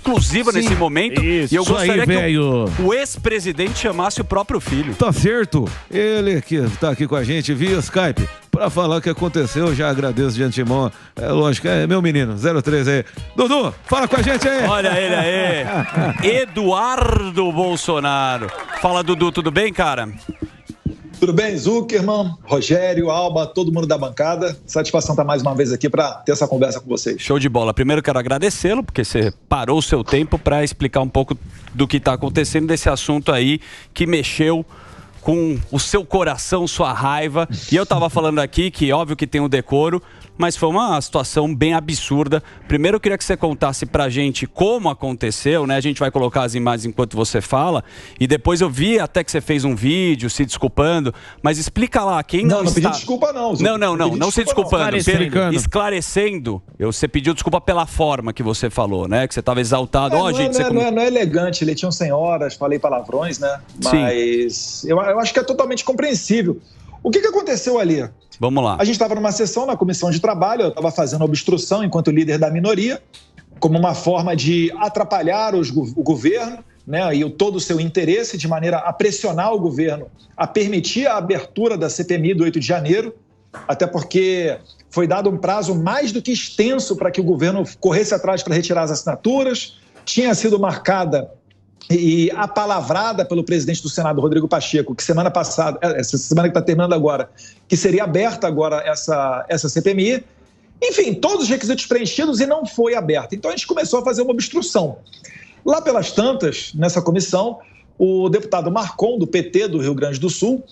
exclusiva nesse momento. Isso, e eu gostaria aí, que o ex-presidente chamasse o próprio filho. Tá certo. Ele que tá aqui com a gente via Skype para falar o que aconteceu. Já agradeço de antemão. É lógico, é meu menino, 03 aí. Dudu, fala com a gente aí. Olha ele aí. Eduardo Bolsonaro. Fala, Dudu, tudo bem, cara? Tudo bem, Zuckerman, Rogério, Alba, todo mundo da bancada. Satisfação estar mais uma vez aqui para ter essa conversa com vocês. Show de bola. Primeiro quero agradecê-lo, porque você parou o seu tempo para explicar um pouco do que está acontecendo desse assunto aí que mexeu com o seu coração, sua raiva. E eu estava falando aqui que óbvio que tem um decoro, mas foi uma situação bem absurda. Primeiro eu queria que você contasse pra gente como aconteceu, né? A gente vai colocar as imagens enquanto você fala, e depois eu vi até que você fez um vídeo se desculpando, mas explica lá, quem não está... Não pedi desculpa não. Não se desculpando, esclarecendo. Você pediu desculpa pela forma que você falou, né? Que você estava exaltado. Não é elegante, ele tinha 100 horas, falei palavrões, né? Mas eu acho que é totalmente compreensível. O que aconteceu ali? Vamos lá. A gente estava numa sessão na comissão de trabalho, eu estava fazendo obstrução enquanto líder da minoria, como uma forma de atrapalhar o governo, né, e todo o seu interesse, de maneira a pressionar o governo a permitir a abertura da CPMI do 8 de janeiro, até porque foi dado um prazo mais do que extenso para que o governo corresse atrás para retirar as assinaturas, tinha sido marcada e apalavrada pelo presidente do Senado, Rodrigo Pacheco, que semana passada, essa semana que está terminando agora, que seria aberta agora essa CPMI. Enfim, todos os requisitos preenchidos e não foi aberta. Então a gente começou a fazer uma obstrução. Lá pelas tantas, nessa comissão, o deputado Marcon, do PT do Rio Grande do Sul,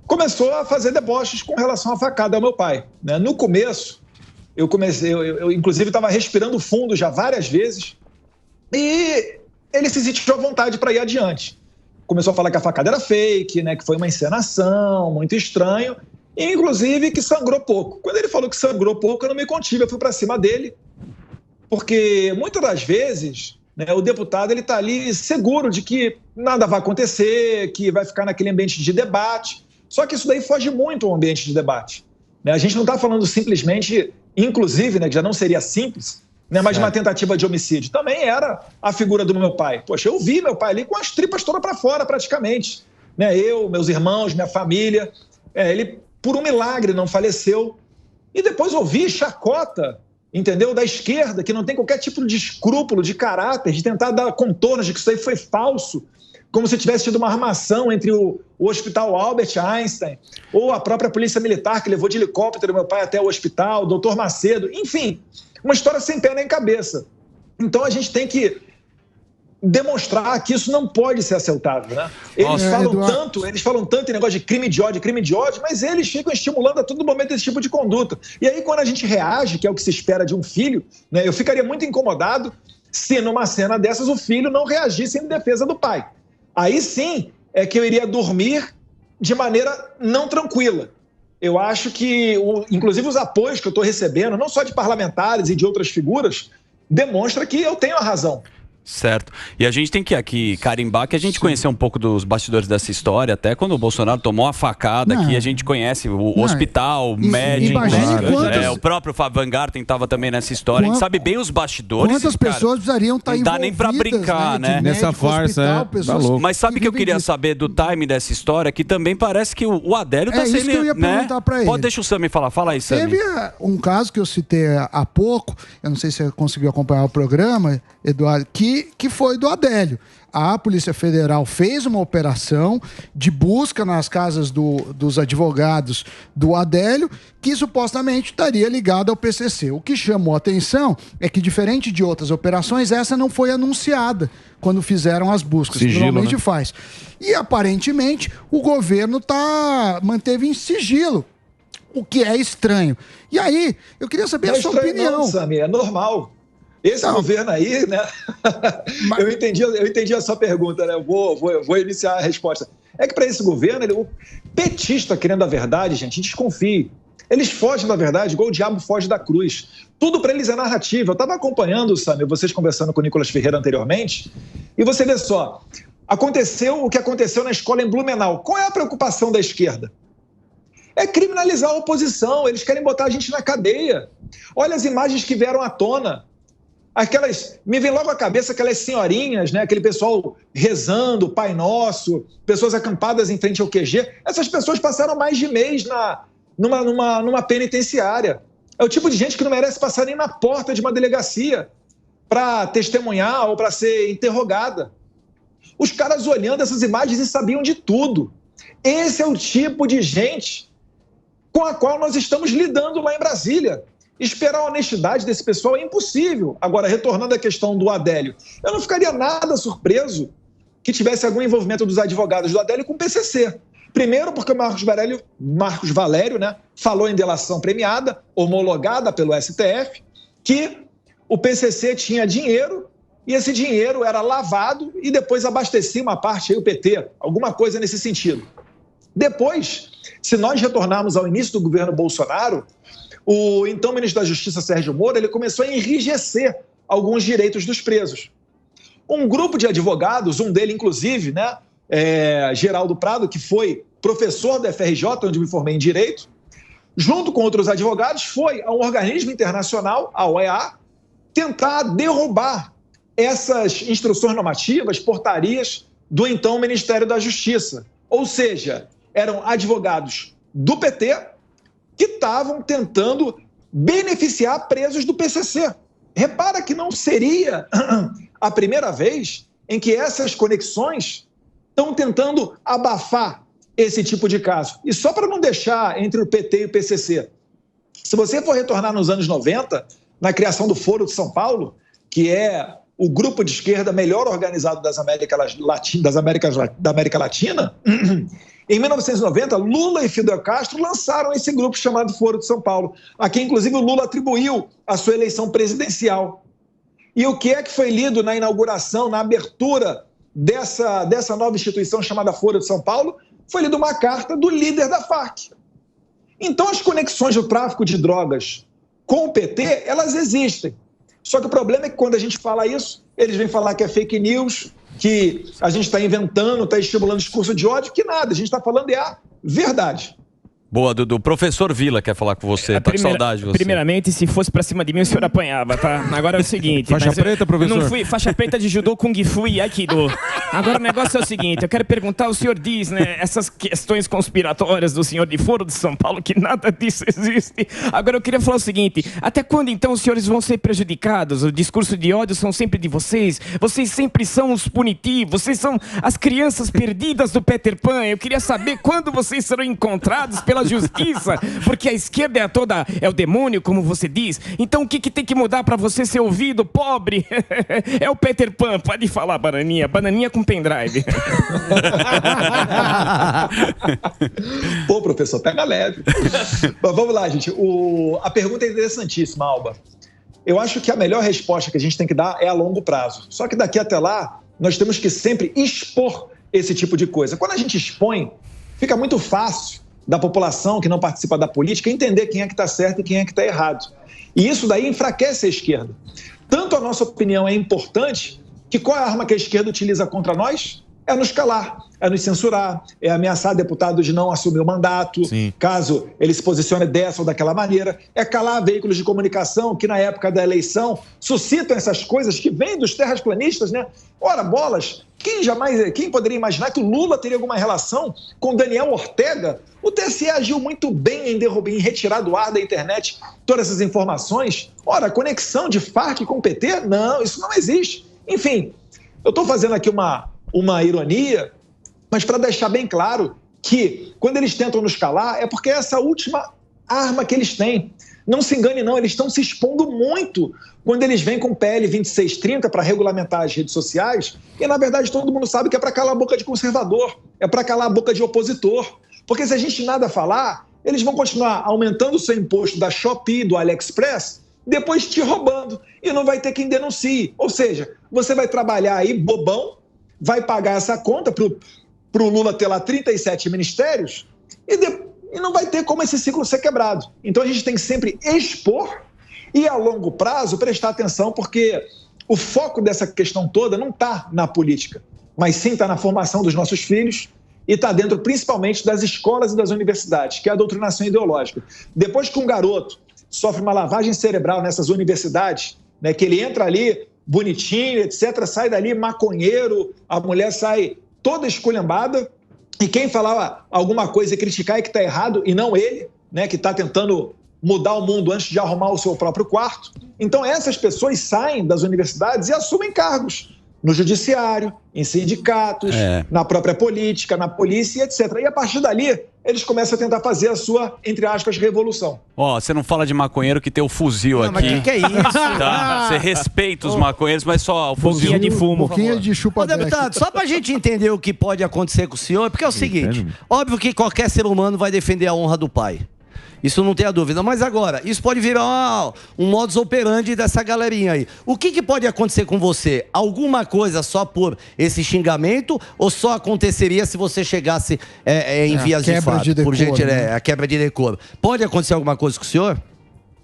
começou a fazer deboches com relação à facada ao meu pai, né? No começo, eu inclusive estava respirando fundo já várias vezes e ele se sentiu à vontade para ir adiante. Começou a falar que a facada era fake, né, que foi uma encenação, muito estranho, e inclusive que sangrou pouco. Quando ele falou que sangrou pouco, eu não me contive, eu fui para cima dele, porque muitas das vezes, né, o deputado está ali seguro de que nada vai acontecer, que vai ficar naquele ambiente de debate, só que isso daí foge muito ao ambiente de debate. Né? A gente não está falando simplesmente, inclusive, né, que já não seria simples, né, mas uma tentativa de homicídio. Também era a figura do meu pai. Poxa, eu vi meu pai ali com as tripas todas para fora, praticamente. Né, eu, meus irmãos, minha família. Ele, por um milagre, não faleceu. E depois ouvi chacota, entendeu? Da esquerda, que não tem qualquer tipo de escrúpulo, de caráter, de tentar dar contornos de que isso aí foi falso, como se tivesse tido uma armação entre o Hospital Albert Einstein ou a própria Polícia Militar, que levou de helicóptero meu pai até o hospital, o doutor Macedo, enfim... Uma história sem pé nem cabeça. Então a gente tem que demonstrar que isso não pode ser aceitável, né? Eles falam tanto em negócio de crime de ódio, mas eles ficam estimulando a todo momento esse tipo de conduta. E aí quando a gente reage, que é o que se espera de um filho, né, eu ficaria muito incomodado se numa cena dessas o filho não reagisse em defesa do pai. Aí sim é que eu iria dormir de maneira não tranquila. Eu acho que, inclusive, os apoios que eu estou recebendo, não só de parlamentares e de outras figuras, demonstra que eu tenho a razão. Certo. E a gente tem que aqui carimbar que a gente conheceu um pouco dos bastidores dessa história, até quando o Bolsonaro tomou a facada aqui, a gente conhece o hospital, o médico, o próprio Fábio Van Garten estava também nessa história, a gente sabe bem os bastidores. Quantas pessoas precisariam estar envolvidas? Não dá nem pra brincar, né? Nessa farsa, tá louco. Mas sabe que eu queria saber do time dessa história, que também parece que o Adélio tá sendo... isso que eu ia perguntar pra ele. Pode deixar o Sami falar, fala aí, Sami. Teve um caso que eu citei há pouco, eu não sei se você conseguiu acompanhar o programa, Eduardo, que foi do Adélio. A Polícia Federal fez uma operação de busca nas casas dos advogados do Adélio, que supostamente estaria ligado ao PCC. O que chamou a atenção é que, diferente de outras operações, essa não foi anunciada quando fizeram as buscas. Sigilo, normalmente né? faz. E, aparentemente, o governo manteve em sigilo, o que é estranho. E aí, eu queria saber a sua opinião. Não, Sami, é normal. Esse governo aí, né? Eu entendi a sua pergunta, né? Eu vou iniciar a resposta. É que para esse governo, o petista querendo a verdade, gente, desconfie. Eles fogem da verdade igual o diabo foge da cruz. Tudo para eles é narrativa. Eu estava acompanhando, Sami, vocês conversando com o Nicolas Ferreira anteriormente, e você vê só, aconteceu o que aconteceu na escola em Blumenau. Qual é a preocupação da esquerda? É criminalizar a oposição. Eles querem botar a gente na cadeia. Olha as imagens que vieram à tona. Me vem logo à cabeça aquelas senhorinhas, né? Aquele pessoal rezando, Pai Nosso, pessoas acampadas em frente ao QG. Essas pessoas passaram mais de mês numa penitenciária. É o tipo de gente que não merece passar nem na porta de uma delegacia para testemunhar ou para ser interrogada. Os caras olhando essas imagens e sabiam de tudo. Esse é o tipo de gente com a qual nós estamos lidando lá em Brasília. Esperar a honestidade desse pessoal é impossível. Agora, retornando à questão do Adélio, eu não ficaria nada surpreso que tivesse algum envolvimento dos advogados do Adélio com o PCC. Primeiro, porque o Marcos Valério, né, falou em delação premiada, homologada pelo STF, que o PCC tinha dinheiro e esse dinheiro era lavado e depois abastecia uma parte aí o PT, alguma coisa nesse sentido. Depois, se nós retornarmos ao início do governo Bolsonaro, o então ministro da Justiça, Sérgio Moro, ele começou a enrijecer alguns direitos dos presos. Um grupo de advogados, um dele inclusive, né, Geraldo Prado, que foi professor da FRJ, onde me formei em Direito, junto com outros advogados, foi a um organismo internacional, a OEA, tentar derrubar essas instruções normativas, portarias do então Ministério da Justiça. Ou seja, eram advogados do PT que estavam tentando beneficiar presos do PCC. Repara que não seria a primeira vez em que essas conexões estão tentando abafar esse tipo de caso. E só para não deixar entre o PT e o PCC, se você for retornar nos anos 90, na criação do Foro de São Paulo, que é o grupo de esquerda melhor organizado da América Latina, em 1990, Lula e Fidel Castro lançaram esse grupo chamado Foro de São Paulo, a quem, inclusive, o Lula atribuiu a sua eleição presidencial. E o que é que foi lido na inauguração, na abertura dessa nova instituição chamada Foro de São Paulo? Foi lida uma carta do líder da Farc. Então, as conexões do tráfico de drogas com o PT, elas existem. Só que o problema é que quando a gente fala isso, eles vêm falar que é fake news, que a gente está inventando, está estimulando discurso de ódio, que nada, a gente está falando é a verdade. Boa, Dudu. Professor Vila quer falar com você, tá com saudade de você. Primeiramente, se fosse pra cima de mim, o senhor apanhava, tá? Agora é o seguinte... Faixa preta, professor? Não fui faixa preta de judô, kung fu e aikido. Agora o negócio é o seguinte, eu quero perguntar, o senhor diz, né, essas questões conspiratórias do senhor de Foro de São Paulo, que nada disso existe. Agora eu queria falar o seguinte, até quando então os senhores vão ser prejudicados? O discurso de ódio são sempre de vocês sempre são os punitivos, vocês são as crianças perdidas do Peter Pan. Eu queria saber quando vocês serão encontrados pela justiça, porque a esquerda é o demônio, como você diz. Então o que tem que mudar para você ser ouvido, pobre? É o Peter Pan, pode falar, bananinha com pendrive. Pô, professor, pega leve. Mas vamos lá, gente. A pergunta é interessantíssima, Alba. Eu acho que a melhor resposta que a gente tem que dar é a longo prazo. Só que daqui até lá, nós temos que sempre expor esse tipo de coisa. Quando a gente expõe, fica muito fácil da população que não participa da política entender quem é que está certo e quem é que está errado. E isso daí enfraquece a esquerda. Tanto a nossa opinião é importante, que qual é a arma que a esquerda utiliza contra nós? É nos calar, é nos censurar, é ameaçar deputado de não assumir o mandato, caso ele se posicione dessa ou daquela maneira, é calar veículos de comunicação que na época da eleição suscitam essas coisas que vêm dos terraplanistas, né? Ora, bolas, quem poderia imaginar que o Lula teria alguma relação com Daniel Ortega? O TSE agiu muito bem em retirar do ar da internet todas essas informações. Ora, conexão de Farc com o PT? Não, isso não existe. Enfim, eu estou fazendo aqui uma ironia, mas para deixar bem claro que quando eles tentam nos calar é porque é essa última arma que eles têm. Não se engane não, eles estão se expondo muito quando eles vêm com PL 2630 para regulamentar as redes sociais e na verdade todo mundo sabe que é para calar a boca de conservador, é para calar a boca de opositor, porque se a gente nada falar, eles vão continuar aumentando o seu imposto da Shopee, do AliExpress, depois te roubando e não vai ter quem denuncie. Ou seja, você vai trabalhar aí bobão, vai pagar essa conta para o Lula ter lá 37 ministérios e não vai ter como esse ciclo ser quebrado. Então a gente tem que sempre expor e a longo prazo prestar atenção, porque o foco dessa questão toda não está na política, mas sim está na formação dos nossos filhos e está dentro principalmente das escolas e das universidades, que é a doutrinação ideológica. Depois que um garoto sofre uma lavagem cerebral nessas universidades, né? Que ele entra ali bonitinho, etc., sai dali maconheiro, a mulher sai toda esculhambada, e quem falar alguma coisa e criticar é que está errado, e não ele, né, que está tentando mudar o mundo antes de arrumar o seu próprio quarto. Então essas pessoas saem das universidades e assumem cargos no judiciário, em sindicatos, na própria política, na polícia, etc. E a partir dali, eles começam a tentar fazer a sua, entre aspas, revolução. Ó, você não fala de maconheiro que tem o fuzil aqui. Mas que é isso? Tá? Você respeita os maconheiros, mas só o fuzil. Boquinha de fumo. Boquinha de chupa. Deputado, só pra gente entender o que pode acontecer com o senhor, porque é o seguinte, óbvio que qualquer ser humano vai defender a honra do pai. Isso não tem a dúvida. Mas agora, isso pode virar um modus operandi dessa galerinha aí. O que pode acontecer com você? Alguma coisa só por esse xingamento ou só aconteceria se você chegasse em vias de fato? Por gente, né? A quebra de decoro. Pode acontecer alguma coisa com o senhor?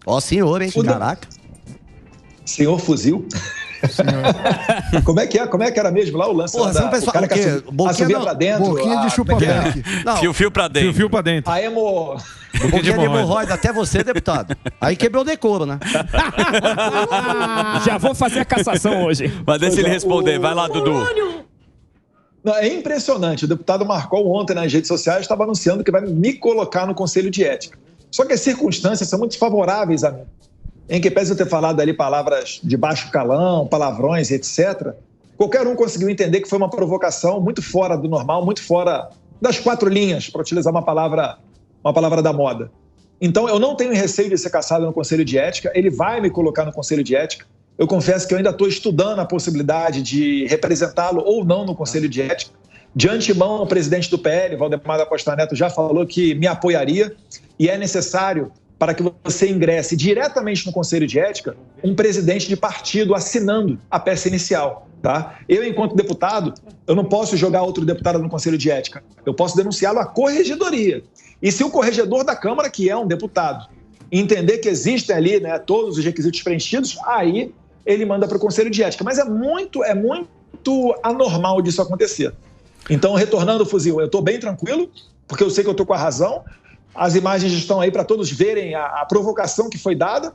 Ó, senhor, hein? Caraca. Senhor fuzil? Como é que era mesmo lá o lance? Porra, da, o cara que subia pra dentro. Boquinha de chupa-beck. Fio pra dentro. Fio pra dentro. A Boquinha de hemorroida, até você, deputado. Aí quebrou o decoro, né? Já vou fazer a cassação hoje. Mas deixa ele responder. Vai lá, Dudu. Não, é impressionante. O deputado Marcol ontem nas redes sociais estava anunciando que vai me colocar no Conselho de Ética. Só que as circunstâncias são muito favoráveis a mim. Em que pese eu ter falado ali palavras de baixo calão, palavrões, etc., qualquer um conseguiu entender que foi uma provocação muito fora do normal, muito fora das 4 linhas, para utilizar uma palavra da moda. Então, eu não tenho receio de ser cassado no Conselho de Ética, ele vai me colocar no Conselho de Ética. Eu confesso que eu ainda estou estudando a possibilidade de representá-lo ou não no Conselho de Ética. De antemão, o presidente do PL, Valdemar da Costa Neto, já falou que me apoiaria e é necessário, para que você ingresse diretamente no Conselho de Ética, um presidente de partido assinando a peça inicial. Tá? Eu, enquanto deputado, eu não posso jogar outro deputado no Conselho de Ética. Eu posso denunciá-lo à corregedoria. E se o corregedor da Câmara, que é um deputado, entender que existem ali, né, todos os requisitos preenchidos, aí ele manda para o Conselho de Ética. Mas é muito anormal disso acontecer. Então, retornando ao fuzil, eu estou bem tranquilo, porque eu sei que eu estou com a razão. As imagens estão aí para todos verem a provocação que foi dada.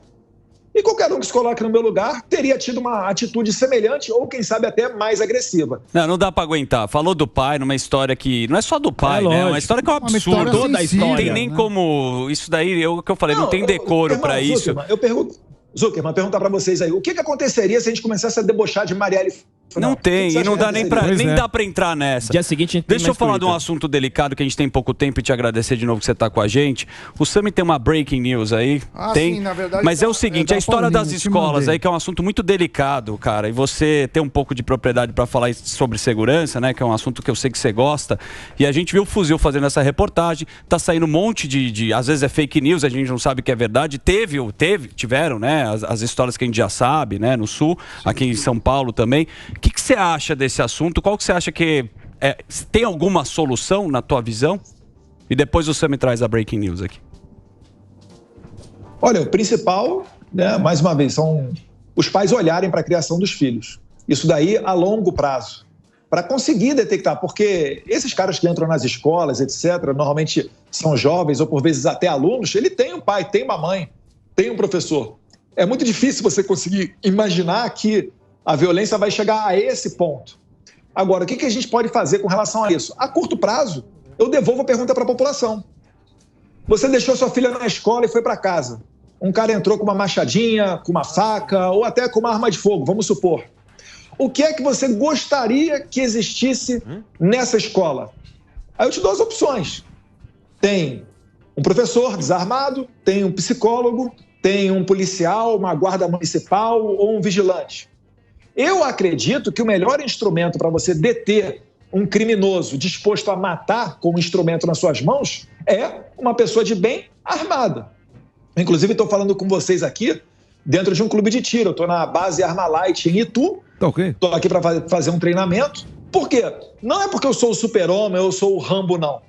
E qualquer um que se coloque no meu lugar teria tido uma atitude semelhante ou, quem sabe, até mais agressiva. Não dá pra aguentar. Falou do pai numa história que... Não é só do pai, né? É uma história que é um absurdo. Toda a história. Não tem nem como... Isso daí, o que eu falei, não tem decoro pra isso. Eu pergunto... Zuckerman, perguntar pra vocês aí, o que aconteceria se a gente começasse a debochar de Marielle? Não tem, e não dá nem dá pra entrar nessa. Dia seguinte, deixa eu falar de um assunto delicado que a gente tem pouco tempo e te agradecer de novo que você tá com a gente. O Sami tem uma breaking news aí. Tem. Sim, na verdade, mas é o seguinte, a história das escolas aí, que é um assunto muito delicado, cara, e você tem um pouco de propriedade pra falar sobre segurança, né, que é um assunto que eu sei que você gosta, e a gente viu o Fuzil fazendo essa reportagem, tá saindo um monte de às vezes é fake news, a gente não sabe que é verdade, tiveram, né, as histórias que a gente já sabe, né, no Sul, aqui em São Paulo também. O que você acha desse assunto? Qual que você acha que tem alguma solução na tua visão? E depois o Sami traz a breaking news aqui. Olha, o principal, né, mais uma vez, são os pais olharem para a criação dos filhos. Isso daí a longo prazo. Para conseguir detectar, porque esses caras que entram nas escolas, etc., normalmente são jovens ou por vezes até alunos, ele tem um pai, tem uma mãe, tem um professor. É muito difícil você conseguir imaginar que a violência vai chegar a esse ponto. Agora, o que a gente pode fazer com relação a isso? A curto prazo, eu devolvo a pergunta para a população. Você deixou sua filha na escola e foi para casa. Um cara entrou com uma machadinha, com uma faca ou até com uma arma de fogo, vamos supor. O que é que você gostaria que existisse nessa escola? Aí eu te dou as opções. Tem um professor desarmado, tem um psicólogo, tem um policial, uma guarda municipal ou um vigilante. Eu acredito que o melhor instrumento para você deter um criminoso disposto a matar com um instrumento nas suas mãos é uma pessoa de bem armada. Inclusive, estou falando com vocês aqui dentro de um clube de tiro. Eu estou na base Armalite em Itu. Estou aqui para fazer um treinamento. Por quê? Não é porque eu sou o super-homem, eu sou o Rambo, não.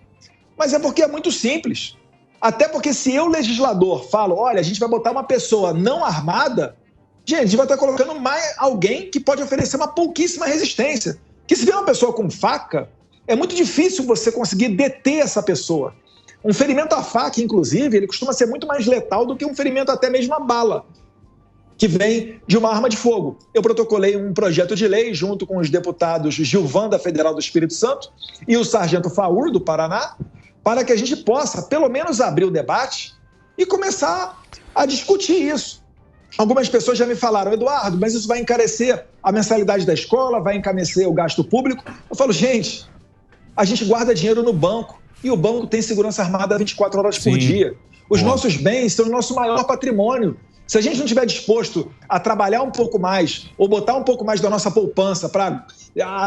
Mas é porque é muito simples. Até porque se eu, legislador, falo, olha, a gente vai botar uma pessoa não armada, gente, a gente vai estar colocando mais alguém que pode oferecer uma pouquíssima resistência. Que se vier uma pessoa com faca, é muito difícil você conseguir deter essa pessoa. Um ferimento à faca, inclusive, ele costuma ser muito mais letal do que um ferimento até mesmo à bala. que vem de uma arma de fogo. Eu protocolei um projeto de lei junto com os deputados Gilvan, da Federal do Espírito Santo, e o sargento Faur, do Paraná, para que a gente possa, pelo menos, abrir o debate e começar a discutir isso. Algumas pessoas já me falaram, Eduardo, mas isso vai encarecer a mensalidade da escola, vai encarecer o gasto público. Eu falo, gente, a gente guarda dinheiro no banco e o banco tem segurança armada 24 horas por dia. Os nossos bens são o nosso maior patrimônio. Se a gente não estiver disposto a trabalhar um pouco mais ou botar um pouco mais da nossa poupança para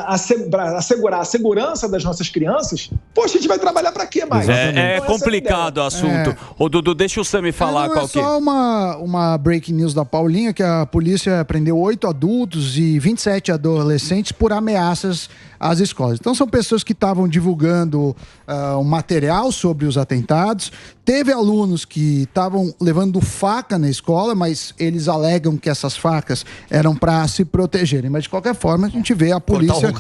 assegurar a segurança das nossas crianças, poxa, a gente vai trabalhar para quê mais? É complicado o assunto. Ô, Dudu, deixa o Sami falar qual que é. Só uma breaking news da Paulinha, que a polícia prendeu 8 adultos e 27 adolescentes por ameaças às escolas. Então são pessoas que estavam divulgando um material sobre os atentados. Teve alunos que estavam levando faca na escola, mas eles alegam que essas facas eram para se protegerem. Mas de qualquer forma a gente vê a polícia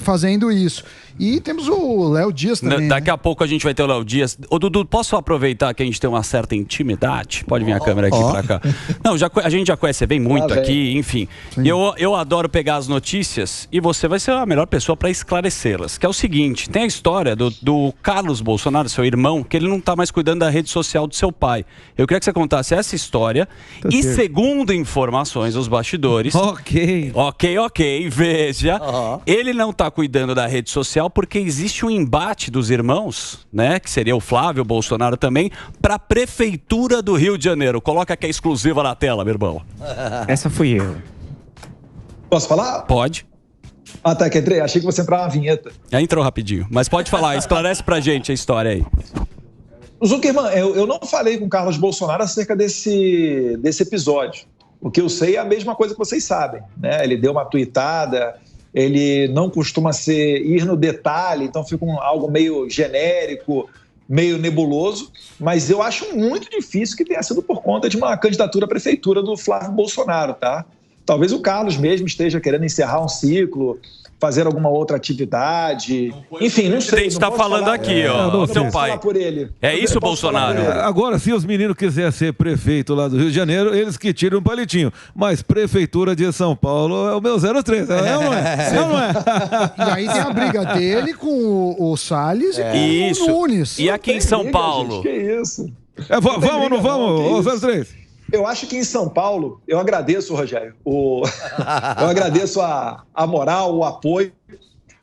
fazendo isso. E temos o Léo Dias também. Daqui a pouco a gente vai ter o Léo Dias. Ô, Dudu, posso aproveitar que a gente tem uma certa intimidade? Pode vir a câmera aqui pra cá. Não, a gente já conhece, você vem muito aqui, enfim. E eu adoro pegar as notícias e você vai ser a melhor pessoa para esclarecê-las. Que é o seguinte, tem a história do Carlos Bolsonaro, seu irmão, que ele não tá mais cuidando da rede social do seu pai. Eu queria que você contasse essa história e, segundo informações dos bastidores... Ok, veja, ele não tá cuidando da rede social porque existe um embate dos irmãos, né, que seria o Flávio Bolsonaro também, para a Prefeitura do Rio de Janeiro. Coloca aqui a exclusiva na tela, meu irmão. Essa fui eu. Posso falar? Pode. Ah, tá, que entrei. Achei que você entrava na vinheta. Já entrou rapidinho, mas pode falar, esclarece pra gente a história aí. Zuckerman, eu não falei com o Carlos Bolsonaro acerca desse episódio. O que eu sei é a mesma coisa que vocês sabem, né? Ele deu uma tuitada, ele não costuma ir no detalhe, então fica algo meio genérico, meio nebuloso, mas eu acho muito difícil que tenha sido por conta de uma candidatura à prefeitura do Flávio Bolsonaro, tá? Talvez o Carlos mesmo esteja querendo encerrar um ciclo, fazer alguma outra atividade. Enfim, não sei. A gente está falando falar, aqui, ó, seu pai. Por ele. É isso, Bolsonaro? Agora, se os meninos quiserem ser prefeito lá do Rio de Janeiro, eles que tiram um palitinho. Mas Prefeitura de São Paulo é o meu 03. Não é? E aí tem a briga dele com o Salles e com o Nunes. E aqui em São Paulo? Gente, que isso? Vamos ou não vamos, ô 03? Eu acho que em São Paulo, eu agradeço, Rogério, eu agradeço a moral, o apoio,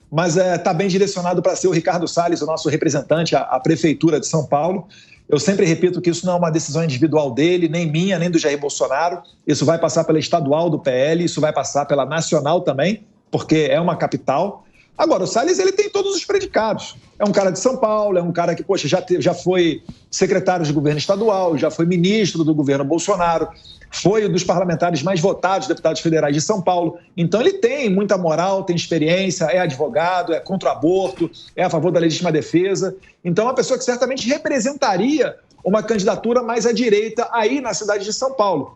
mas está bem direcionado para ser o Ricardo Salles, o nosso representante, a Prefeitura de São Paulo. Eu sempre repito que isso não é uma decisão individual dele, nem minha, nem do Jair Bolsonaro. Isso vai passar pela estadual do PL, isso vai passar pela nacional também, porque é uma capital. Agora, o Salles, ele tem todos os predicados. É um cara de São Paulo, é um cara que, poxa, já foi secretário de governo estadual, já foi ministro do governo Bolsonaro, foi um dos parlamentares mais votados, deputados federais de São Paulo. Então, ele tem muita moral, tem experiência, é advogado, é contra o aborto, é a favor da legítima defesa. Então, é uma pessoa que certamente representaria uma candidatura mais à direita aí na cidade de São Paulo.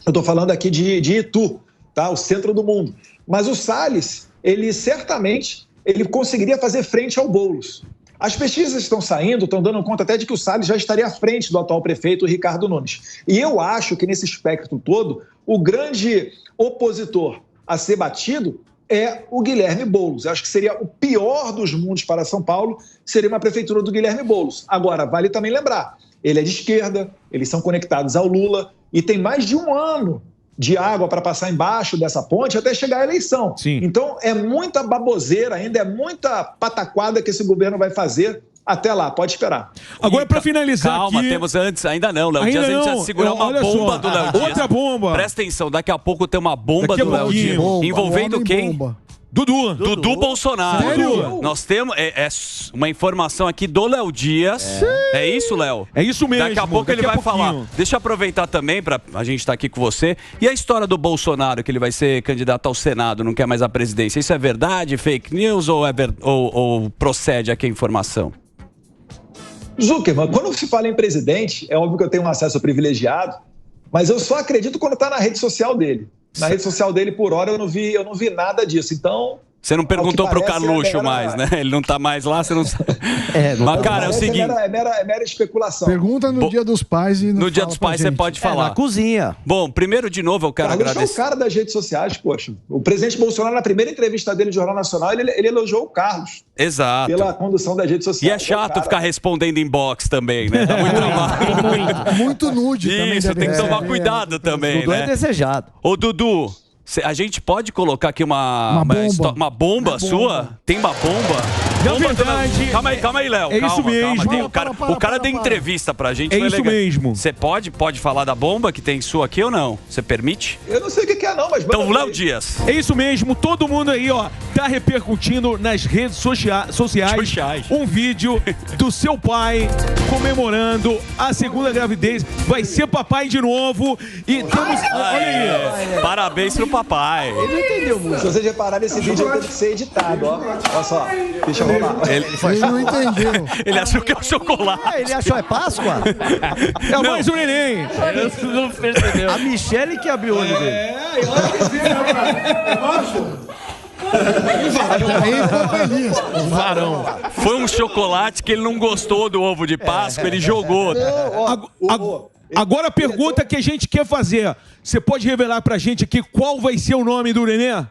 Eu estou falando aqui de Itu, tá? O centro do mundo. Mas o Salles, ele certamente conseguiria fazer frente ao Boulos. As pesquisas estão saindo, estão dando conta até de que o Salles já estaria à frente do atual prefeito, Ricardo Nunes. E eu acho que nesse espectro todo, o grande opositor a ser batido é o Guilherme Boulos. Eu acho que seria o pior dos mundos para São Paulo, seria uma prefeitura do Guilherme Boulos. Agora, vale também lembrar, ele é de esquerda, eles são conectados ao Lula e tem mais de um ano de água para passar embaixo dessa ponte até chegar à eleição. Sim. Então, é muita baboseira ainda, é muita pataquada que esse governo vai fazer até lá. Pode esperar. Agora, para finalizar calma, aqui... temos antes, ainda não, Léo Dias, a gente já segura uma bomba do Léo Dias. Outra bomba. Presta atenção, daqui a pouco tem uma bomba do Léo Dias. Envolvendo quem? Bomba. Dudu Bolsonaro. Sério? Nós temos uma informação aqui do Léo Dias. É isso, Léo? É isso mesmo. Daqui a pouco ele vai falar. Deixa eu aproveitar também para a gente estar aqui com você. E a história do Bolsonaro, que ele vai ser candidato ao Senado, não quer mais a presidência. Isso é verdade, fake news ou procede aqui a informação? Zuckerman, quando se fala em presidente, é óbvio que eu tenho um acesso privilegiado, mas eu só acredito quando está na rede social dele. Na rede social dele, por hora, eu não vi nada disso. Então, Você não perguntou pro Carluxo mais, né? Ele não tá mais lá, você não sabe. Mas, cara, é o seguinte... É mera especulação. Pergunta no Dia dos Pais e no Dia dos Pais você pode falar. Na cozinha. Bom, primeiro de novo eu quero agradecer... Carlos é o cara das redes sociais, poxa. O presidente Bolsonaro, na primeira entrevista dele no Jornal Nacional, ele elogiou o Carlos. Exato. Pela condução das redes sociais. E é chato ficar respondendo inbox também, né? Dá muito trabalho. Muito nude também. Isso, tem que tomar cuidado também, Dudu né? é desejado. Ô, Dudu, a gente pode colocar aqui uma bomba sua? Tem uma bomba? Na Bomba verdade... Calma aí, Léo. É isso mesmo. Tem o cara deu entrevista pra gente. É foi isso legal. mesmo. Você pode falar da bomba que tem sua aqui ou não? Você permite? Eu não sei o que é não, mas... Então, Léo Dias. É isso mesmo, todo mundo aí, ó, tá repercutindo nas redes sociais um vídeo do seu pai comemorando a segunda gravidez. Vai ser papai de novo e temos... Olha aí. Parabéns pro papai. Ele não entendeu muito. Se vocês repararem, esse vídeo teve que ser editado, ó. Olha só, deixa eu rolar. Ele não entendeu. Ele achou que é o chocolate. Ele achou é Páscoa? É mais um neném. Não percebeu. A Michele que abriu o olho dele. Varão. Foi um chocolate que ele não gostou do ovo de Páscoa, ele jogou. Agora a pergunta que a gente quer fazer. Você pode revelar pra gente aqui qual vai ser o nome do neném?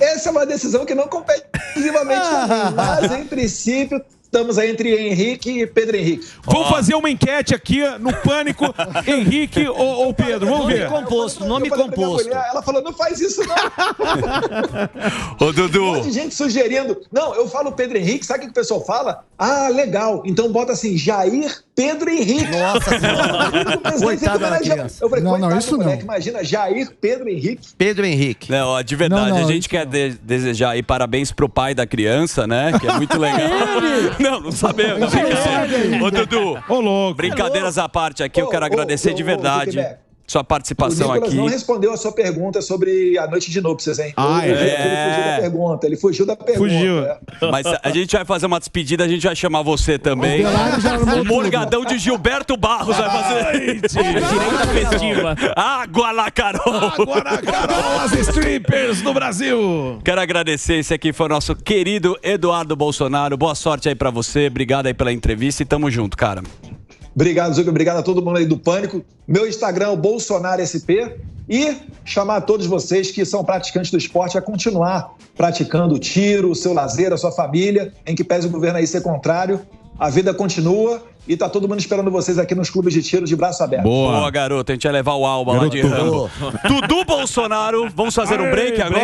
Essa é uma decisão que não compete exclusivamente a mim, mas em princípio estamos aí entre Henrique e Pedro Henrique. Vamos fazer uma enquete aqui no Pânico, Henrique ou Pedro, vamos ver. Nome composto. Mulher, ela falou, não faz isso não. Ô, Dudu. Um monte de gente sugerindo. Não, eu falo Pedro Henrique, sabe o que o pessoal fala? Ah, legal. Então bota assim, Jair Pedro Henrique. Nossa senhora. Coitado da criança. Eu falei, não, isso moleque, não. Imagina, Jair Pedro Henrique. Pedro Henrique. Não, ó, de verdade, Não, a gente quer desejar aí parabéns pro pai da criança, né? Que é muito legal. Não sabemos. Ô, Dudu, Ô, louco. brincadeiras à parte aqui, eu quero agradecer de verdade sua participação o Nicolas aqui. não respondeu a sua pergunta sobre a noite de núpcias, hein? Ele fugiu da pergunta. Fugiu. Mas a gente vai fazer uma despedida, a gente vai chamar você também. O Morgadão de Gilberto Barros vai fazer. Direita festiva. Água na Carol. Agora, Carol, as strippers do Brasil. Quero agradecer, esse aqui foi o nosso querido Eduardo Bolsonaro. Boa sorte aí pra você, obrigado aí pela entrevista e tamo junto, cara. Obrigado, Zucca. Obrigado a todo mundo aí do Pânico. Meu Instagram é o BolsonaroSP. E chamar todos vocês que são praticantes do esporte a continuar praticando o tiro, o seu lazer, a sua família, em que pese o governo aí ser contrário. A vida continua e tá todo mundo esperando vocês aqui nos clubes de tiro de braço aberto. Boa, garoto. A gente vai levar o Alba lá de Rambo. Dudu Bolsonaro. Vamos fazer um break agora?